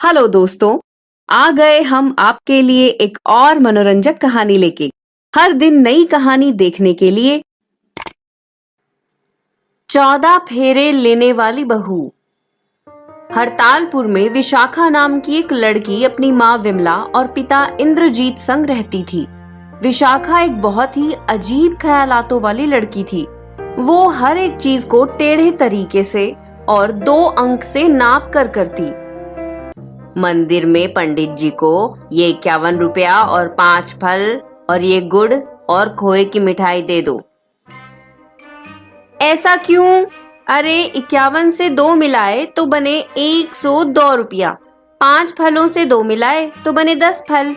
Hello दोस्तों, आ गए हम आपके लिए एक और मनोरंजक कहानी लेके। हर दिन नई कहानी देखने के लिए 14 फेरे लेने वाली बहू। हरतालपुर में विशाखा नाम की एक लड़की अपनी माँ विमला और पिता इंद्रजीत संग रहती थी। विशाखा एक बहुत ही अजीब ख्यालातों वाली लड़की थी। वो हर एक चीज को टेढ़े तरीके से और 2 अंक से नाप कर करती। मंदिर में पंडित जी को ये 51 रुपया और 5 फल और ये गुड़ और खोए की मिठाई दे दो। ऐसा क्यों? अरे 51 से 2 मिलाए तो बने 102 रुपया, 5 फलों से 2 मिलाए तो बने 10 फल।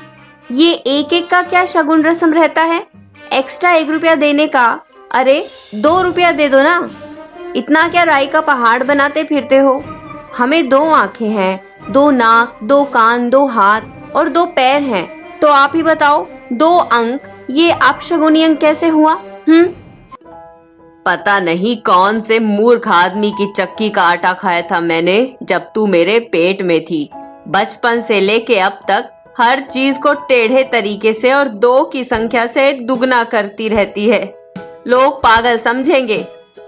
ये एक एक का क्या शगुन रस्म रहता है? एक्स्ट्रा 1 रुपया देने का? अरे 2 रुपया दे दो ना। इतना क्या राई का पहाड़ बनाते फिरते हो? हमें 2 आंखें हैं, 2 नाक, 2 कान, 2 हाथ और 2 पैर हैं, तो आप ही बताओ 2 अंक ये अपशगुनी अंक कैसे हुआ? पता नहीं कौन से मूर्ख आदमी की चक्की का आटा खाया था मैंने जब तू मेरे पेट में थी। बचपन से लेके अब तक हर चीज को टेढ़े तरीके से और 2 की संख्या से दुगना करती रहती है। लोग पागल समझेंगे।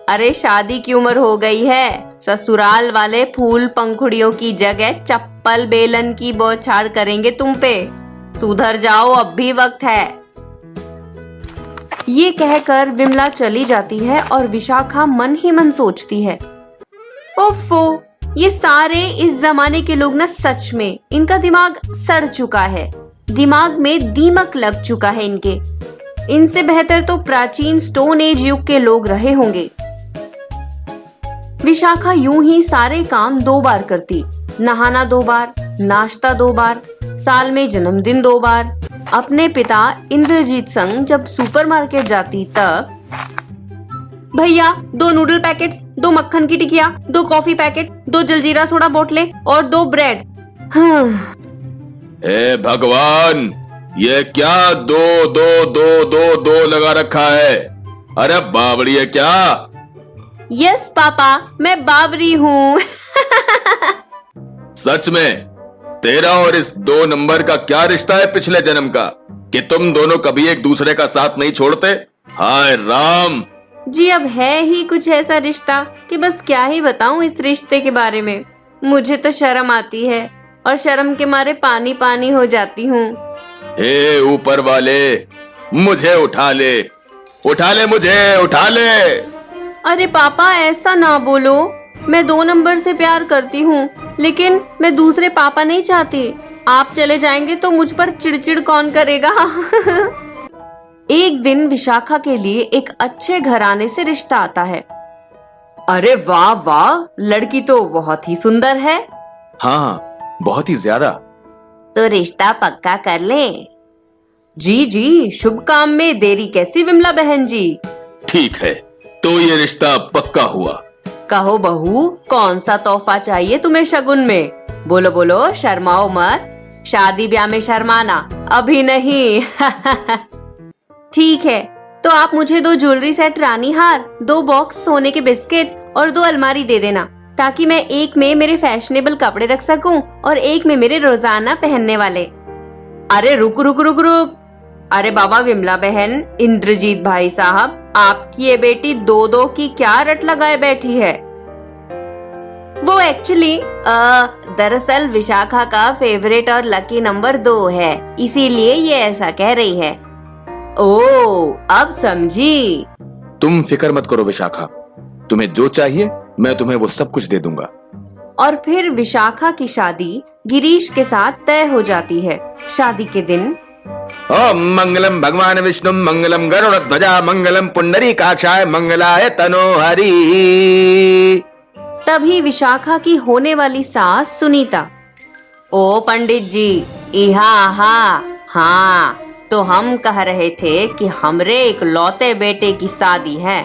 अरे शादी की उम्र हो गई है, ससुराल वाले फूल पंखुड़ियों की जगह चप्पल बेलन की बौछार करेंगे तुम पे। सुधर जाओ, अब भी वक्त है। ये कहकर विमला चली जाती है और विशाखा मन ही मन सोचती है, ओफो, ये सारे इस जमाने के लोग ना सच में इनका दिमाग सड़ चुका है। दिमाग में दीमक लग चुका है इनके। इनसे बेहतर तो प्राचीन स्टोन एज युग के लोग रहे होंगे। विशाखा यूं ही सारे काम 2 बार करती। नहाना 2 बार, नाश्ता 2 बार, साल में जन्मदिन 2 बार। अपने पिता इंद्रजीत संग जब सुपरमार्केट जाती तब, भैया 2 नूडल पैकेट्स, 2 मक्खन की टिकिया, 2 कॉफी पैकेट, 2 जलजीरा सोडा बोतलें और 2 ब्रेड। हे भगवान, ये क्या 2 2 2 2 2 लगा रखा है? अरे बावड़ी है क्या? यस पापा, मैं बावरी हूँ। सच में तेरा और इस 2 नंबर का क्या रिश्ता है पिछले जन्म का कि तुम दोनों कभी एक दूसरे का साथ नहीं छोड़ते? हाय राम। जी अब है ही कुछ ऐसा रिश्ता कि बस क्या ही बताऊं इस रिश्ते के बारे में। मुझे तो शर्म आती है और शर्म के मारे पानी पानी हो जाती हूँ। हे ऊपर वाले, मुझे उठा ले, उठा ले, मुझे उठा ले। अरे पापा ऐसा ना बोलो, मैं 2 नंबर से प्यार करती हूँ, लेकिन मैं दूसरे पापा नहीं चाहती। आप चले जाएंगे तो मुझ पर चिड़चिड़ कौन करेगा? एक दिन विशाखा के लिए एक अच्छे घराने से रिश्ता आता है। अरे वाह वाह, लड़की तो बहुत ही सुंदर है। हाँ, बहुत ही ज्यादा। तो रिश्ता पक्का कर ले। जी जी, शुभ काम में देरी कैसी विमला बहन जी? ठीक है, तो ये रिश्ता पक्का हुआ। कहो बहू, कौन सा तोहफा चाहिए तुम्हें शगुन में? बोलो बोलो, शर्माओ मत। शादी ब्याह में शर्माना अभी नहीं। ठीक है, तो आप मुझे 2 ज्वेलरी सेट रानी हार, 2 बॉक्स सोने के बिस्किट और 2 अलमारी दे देना, ताकि मैं एक में मेरे फैशनेबल कपड़े रख सकूं और एक में मेरे रोजाना पहनने वाले। अरे रुक रुक रुक रुक। अरे बाबा विमला बहन, इंद्रजीत भाई साहब, आपकी ये बेटी 2 की क्या रट लगाए बैठी है? वो एक्चुअली दरअसल विशाखा का फेवरेट और लकी नंबर 2 है, इसीलिए ये ऐसा कह रही है। ओ, अब समझी। तुम फिक्र मत करो विशाखा, तुम्हें जो चाहिए मैं तुम्हें वो सब कुछ दे दूंगा। और फिर विशाखा की शादी गिरीश के साथ तय हो जाती है। शादी के दिन ओम मंगलम भगवान विष्णु मंगलम गरुड़ ध्वजा मंगलम पुंडरीकाक्षाय मंगलाय तनोहरि। तभी विशाखा की होने वाली सास सुनीता, ओ पंडित जी, इहा हाँ, तो हम कह रहे थे कि हमरे एक लौते बेटे की शादी है।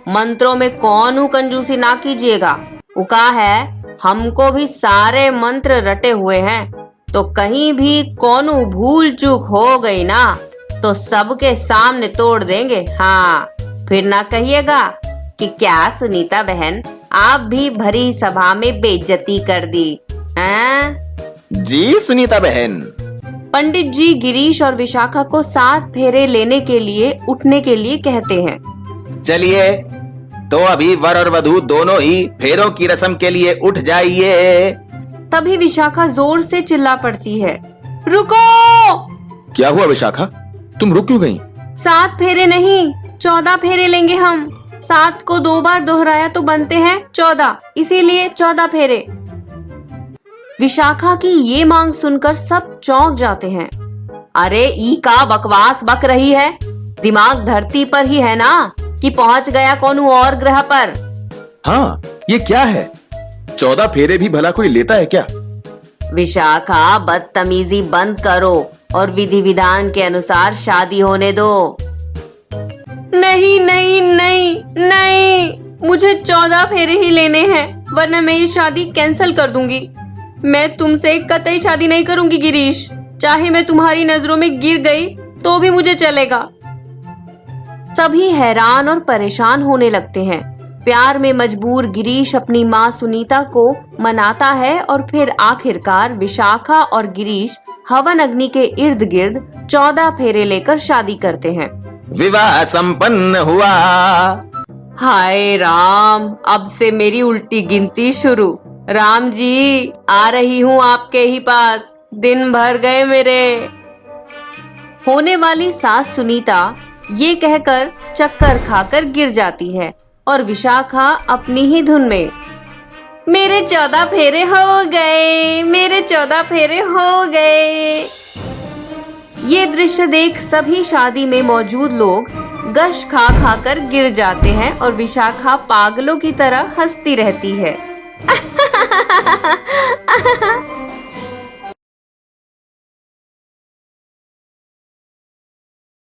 मंत्रों में कौन कंजूसी ना कीजिएगा। उका है, हमको भी सारे मंत्र रटे हुए हैं, तो कहीं भी कौन भूल चूक हो गई ना तो सबके सामने तोड़ देंगे। हाँ, फिर ना कहिएगा कि क्या सुनीता बहन, आप भी भरी सभा में बेइज्जती कर दी हैं? जी सुनीता बहन। पंडित जी गिरीश और विशाखा को 7 फेरे लेने के लिए उठने के लिए कहते हैं। चलिए तो अभी वर और वधू दोनों ही फेरों की रस्म के लिए उठ जाइए। तभी विशाखा जोर से चिल्ला पड़ती है, रुको! क्या हुआ विशाखा, तुम रुक क्यों गई? 7 फेरे नहीं, 14 फेरे लेंगे हम। 7 को 2 बार दोहराया तो बनते हैं 14, इसीलिए 14 फेरे। विशाखा की ये मांग सुनकर सब चौंक जाते हैं। अरे ई का बकवास बक रही है, दिमाग धरती पर ही है ना कि पहुंच गया कौन और ग्रह पर? हाँ, ये क्या है? 14 फेरे भी भला कोई लेता है क्या? विशाखा बदतमीजी बंद करो और विधि विधान के अनुसार शादी होने दो। नहीं नहीं नहीं नहीं, मुझे 14 फेरे ही लेने हैं, वरना मैं ये शादी कैंसिल कर दूंगी। मैं तुमसे कतई शादी नहीं करूंगी गिरीश, चाहे मैं तुम्हारी नजरों में गिर गई तो भी मुझे चलेगा। सभी हैरान और परेशान होने लगते हैं। प्यार में मजबूर गिरीश अपनी माँ सुनीता को मनाता है और फिर आखिरकार विशाखा और गिरीश हवन अग्नि के इर्द गिर्द 14 फेरे लेकर शादी करते हैं। विवाह संपन्न हुआ। हाय राम, अब से मेरी उल्टी गिनती शुरू। राम जी, आ रही हूँ आपके ही पास, दिन भर गए मेरे। होने वाली सास सुनीता ये कहकर चक्कर खाकर गिर जाती है और विशाखा अपनी ही धुन में, मेरे 14 फेरे हो गए, मेरे 14 फेरे हो गए। ये दृश्य देख सभी शादी में मौजूद लोग गश खा खाकर गिर जाते हैं और विशाखा पागलों की तरह हंसती रहती है।